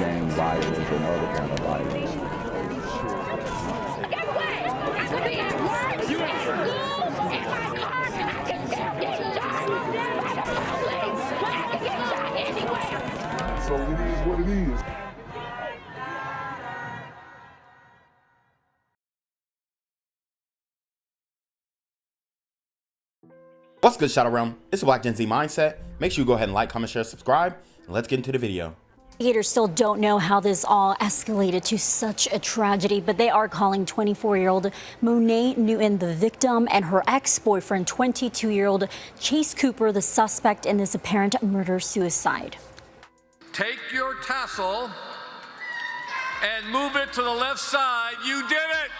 gang violence and other kind of violence. Get away! I could be at work, at school, in my car, I can still get shot by the police, but I can get shot anywhere. So it is what it is. What's good, Shadow Realm? It's the Black Gen Z Mindset. Make sure you go ahead and like, comment, share, subscribe, and let's get into the video. Investigators still don't know how this all escalated to such a tragedy, but they are calling 24-year-old Monet Newton the victim and her ex-boyfriend, 22-year-old Chase Cooper, the suspect in this apparent murder-suicide. Take your tassel and move it to the left side. You did it!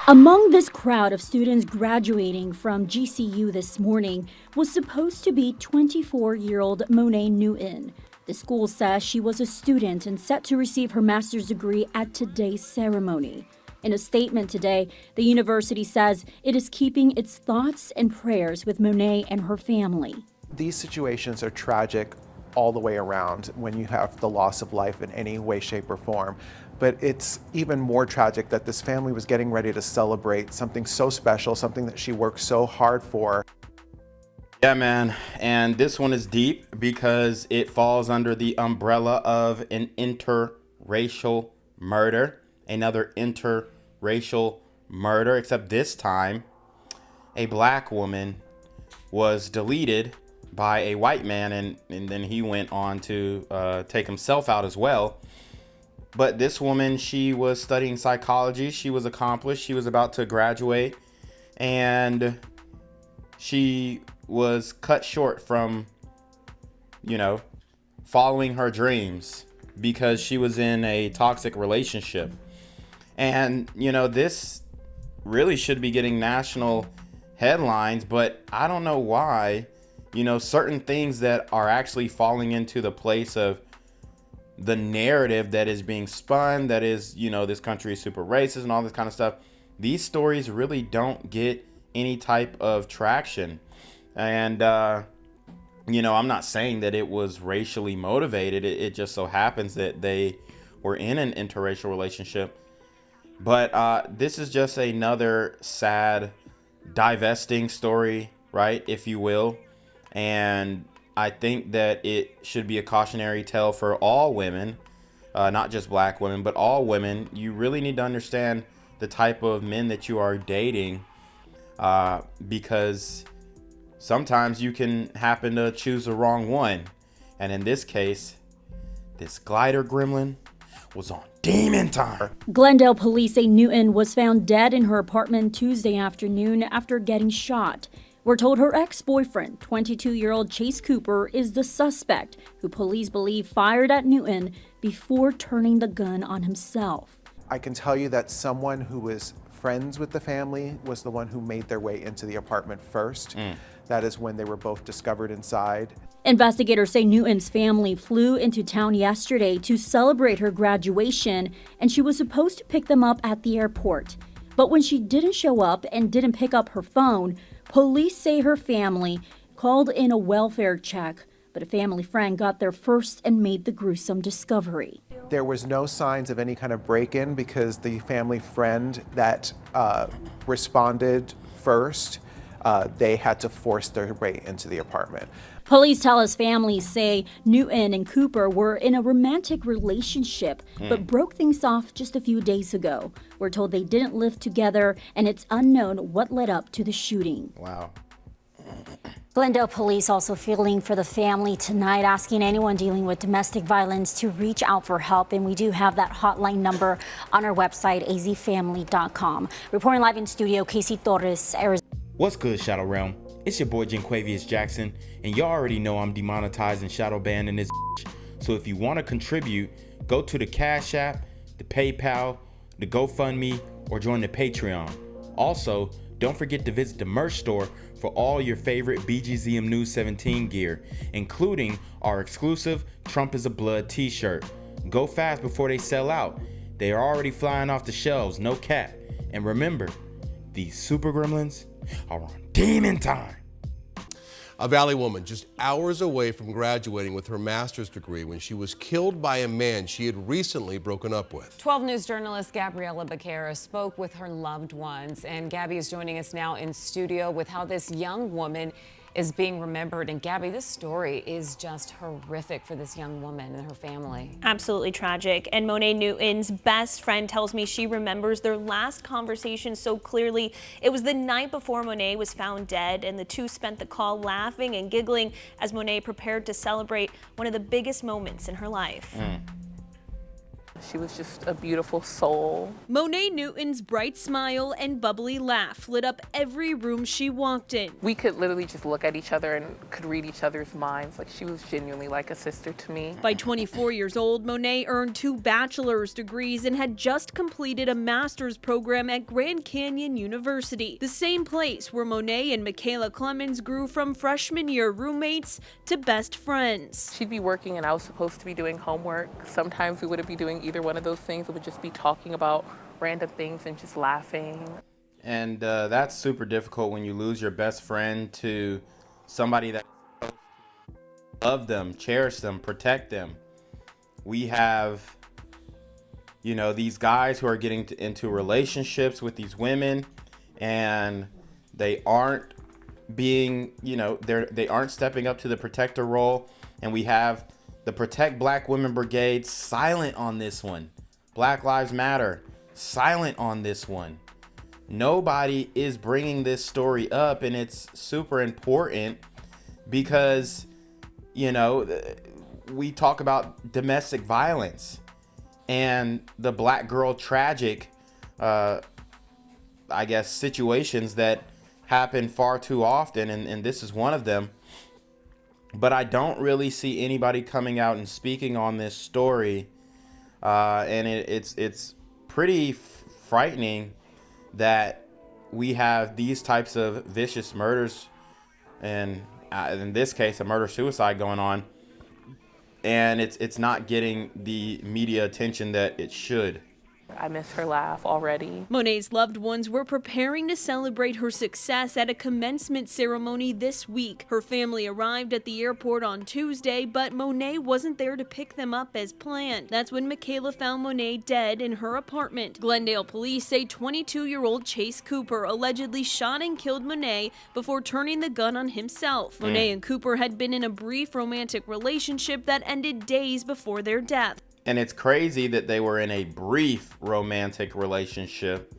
Among this crowd of students graduating from GCU this morning was supposed to be 24-year-old Monet Newton. The school says she was a student and set to receive her master's degree at today's ceremony. In a statement today, the university says it is keeping its thoughts and prayers with Monet and her family. These situations are tragic all the way around when you have the loss of life in any way, shape, or form. But it's even more tragic that this family was getting ready to celebrate something so special, something that she worked so hard for. Yeah, man. And this one is deep because it falls under the umbrella of an interracial murder. Another interracial murder, except this time a black woman was deleted by a white man, and then he went on to take himself out as well. But this woman, she was studying psychology. She was accomplished. She was about to graduate, and she was cut short from, following her dreams because she was in a toxic relationship. And, this really should be getting national headlines, but I don't know why, certain things that are actually falling into the place of the narrative that is being spun, that is, this country is super racist and all this kind of stuff. These stories really don't get any type of traction. And, I'm not saying that it was racially motivated. It just so happens that they were in an interracial relationship. But this is just another sad divesting story, right, if you will. And I think that it should be a cautionary tale for all women, not just black women, but all women. You really need to understand the type of men that you are dating, because sometimes you can happen to choose the wrong one. And in this case, this glider gremlin was on demon time. Glendale police say Newton was found dead in her apartment Tuesday afternoon after getting shot. We're told her ex-boyfriend, 22-year-old Chase Cooper, is the suspect who police believe fired at Newton before turning the gun on himself. I can tell you that someone who was friends with the family was the one who made their way into the apartment first. That is when they were both discovered inside. Investigators say Newton's family flew into town yesterday to celebrate her graduation, and she was supposed to pick them up at the airport. But when she didn't show up and didn't pick up her phone, police say her family called in a welfare check, but a family friend got there first and made the gruesome discovery. There was no signs of any kind of break-in because the family friend that responded first, they had to force their way into the apartment. Police tell us families say Newton and Cooper were in a romantic relationship, but broke things off just a few days ago. We're told they didn't live together, and it's unknown what led up to the shooting. Wow. Glendale police also feeling for the family tonight, asking anyone dealing with domestic violence to reach out for help. And we do have that hotline number on our website, azfamily.com. Reporting live in studio, Casey Torres, Arizona. What's good, Shadow Realm? It's your boy Jenquavius Jackson, and y'all already know I'm demonetized and shadow banned in this bitch. So if you want to contribute, go to the Cash App, the PayPal, the GoFundMe, or join the Patreon. Also, don't forget to visit the merch store for all your favorite BGZM News 17 gear, including our exclusive Trump is a Blood t-shirt. Go fast before they sell out. They are already flying off the shelves, no cap. And remember, these super gremlins are on demon time. A Valley woman just hours away from graduating with her master's degree when she was killed by a man she had recently broken up with. 12 News journalist Gabriela Becerra spoke with her loved ones, and Gabby is joining us now in studio with how this young woman is being remembered. And Gabby, this story is just horrific for this young woman and her family. Absolutely tragic. And Monet Newton's best friend tells me she remembers their last conversation so clearly. It was the night before Monet was found dead, and the two spent the call laughing and giggling as Monet prepared to celebrate one of the biggest moments in her life. She was just a beautiful soul. Monet Newton's bright smile and bubbly laugh lit up every room she walked in. We could literally just look at each other and could read each other's minds. Like, she was genuinely like a sister to me. By 24 years old, Monet earned 2 bachelor's degrees and had just completed a master's program at Grand Canyon University, the same place where Monet and Michaela Clemens grew from freshman year roommates to best friends. She'd be working and I was supposed to be doing homework. Sometimes we wouldn't be doing either one of those things. We would just be talking about random things and just laughing. And that's super difficult when you lose your best friend to somebody that love them, cherish them, protect them. We have, you know, these guys who are getting into relationships with these women, and they aren't being, you know, they aren't stepping up to the protector role. And we have the Protect Black Women Brigade silent on this one. Black Lives Matter silent on this one. Nobody is bringing this story up, and it's super important because, you know, we talk about domestic violence and the black girl tragic, I guess, situations that happen far too often, and this is one of them. But I don't really see anybody coming out and speaking on this story, and it's pretty frightening that we have these types of vicious murders, and in this case, a murder-suicide going on, and it's not getting the media attention that it should. I miss her laugh already. Monet's loved ones were preparing to celebrate her success at a commencement ceremony this week. Her family arrived at the airport on Tuesday, but Monet wasn't there to pick them up as planned. That's when Michaela found Monet dead in her apartment. Glendale police say 22-year-old Chase Cooper allegedly shot and killed Monet before turning the gun on himself. Monet and Cooper had been in a brief romantic relationship that ended days before their death. And it's crazy that they were in a brief romantic relationship,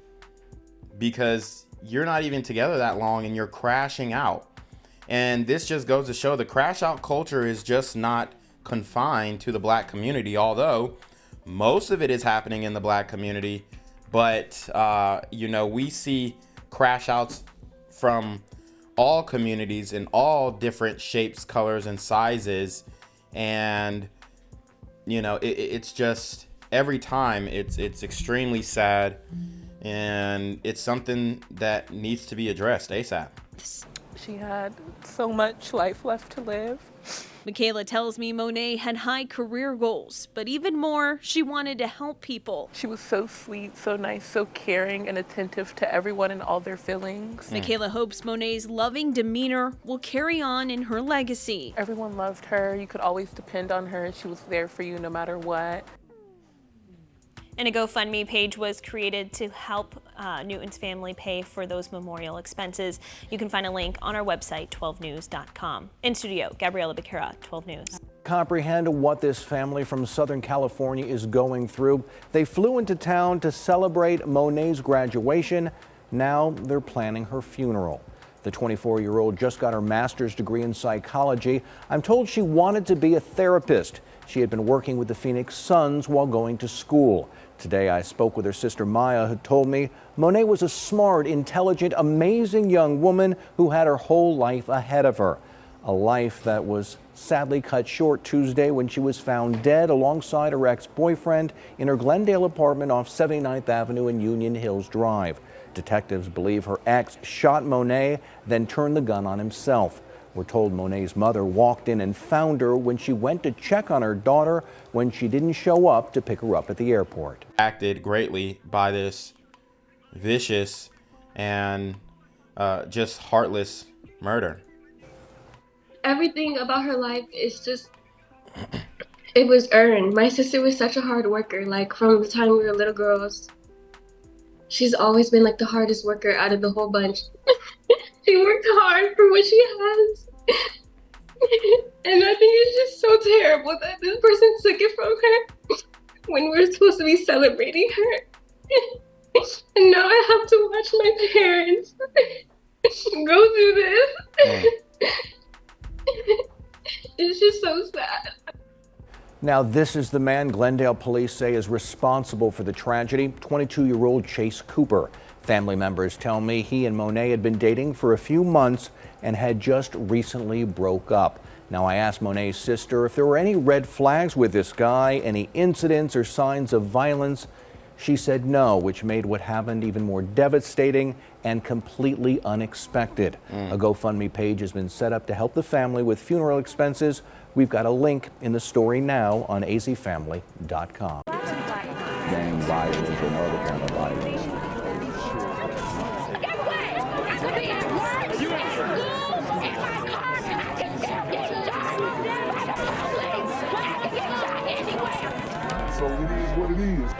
because you're not even together that long and you're crashing out. And this just goes to show the crash out culture is just not confined to the black community, although most of it is happening in the black community. But, you know, we see crash outs from all communities in all different shapes, colors, and sizes. And you know, it's just every time it's extremely sad, and it's something that needs to be addressed ASAP. She had so much life left to live. Michaela tells me Monet had high career goals, but even more, she wanted to help people. She was so sweet, so nice, so caring and attentive to everyone and all their feelings. Michaela hopes Monet's loving demeanor will carry on in her legacy. Everyone loved her. You could always depend on her. She was there for you no matter what. And a GoFundMe page was created to help Newton's family pay for those memorial expenses. You can find a link on our website, 12news.com. In studio, Gabriela Becerra, 12 News. Comprehend what this family from Southern California is going through. They flew into town to celebrate Monet's graduation. Now they're planning her funeral. The 24-year-old just got her master's degree in psychology. I'm told she wanted to be a therapist. She had been working with the Phoenix Suns while going to school. Today I spoke with her sister Maya, who told me Monet was a smart, intelligent, amazing young woman who had her whole life ahead of her. A life that was sadly cut short Tuesday when she was found dead alongside her ex-boyfriend in her Glendale apartment off 79th Avenue and Union Hills Drive. Detectives believe her ex shot Monet, then turned the gun on himself. We're told Monet's mother walked in and found her when she went to check on her daughter when she didn't show up to pick her up at the airport. Acted greatly by this vicious and just heartless murder. everything about her life is just, it was earned. My sister was such a hard worker. Like from the time we were little girls, she's always been like the hardest worker out of the whole bunch. She worked hard for what she has. And I think it's just so terrible that this person took it from her when we're supposed to be celebrating her. And now I have to watch my parents go through this. It's just so sad. Now, this is the man Glendale police say is responsible for the tragedy, 22-year-old Chase Cooper. Family members tell me he and Monet had been dating for a few months and had just recently broke up. Now, I asked Monet's sister if there were any red flags with this guy, any incidents or signs of violence. She said no, which made what happened even more devastating and completely unexpected. A GoFundMe page has been set up to help the family with funeral expenses. We've got a link in the story now on azfamily.com. Gang violence and other kind of violence. Guess what? I could be at work, at school, in my car, and I can still get shot by the police. But I can get shot anywhere. So it is what it is.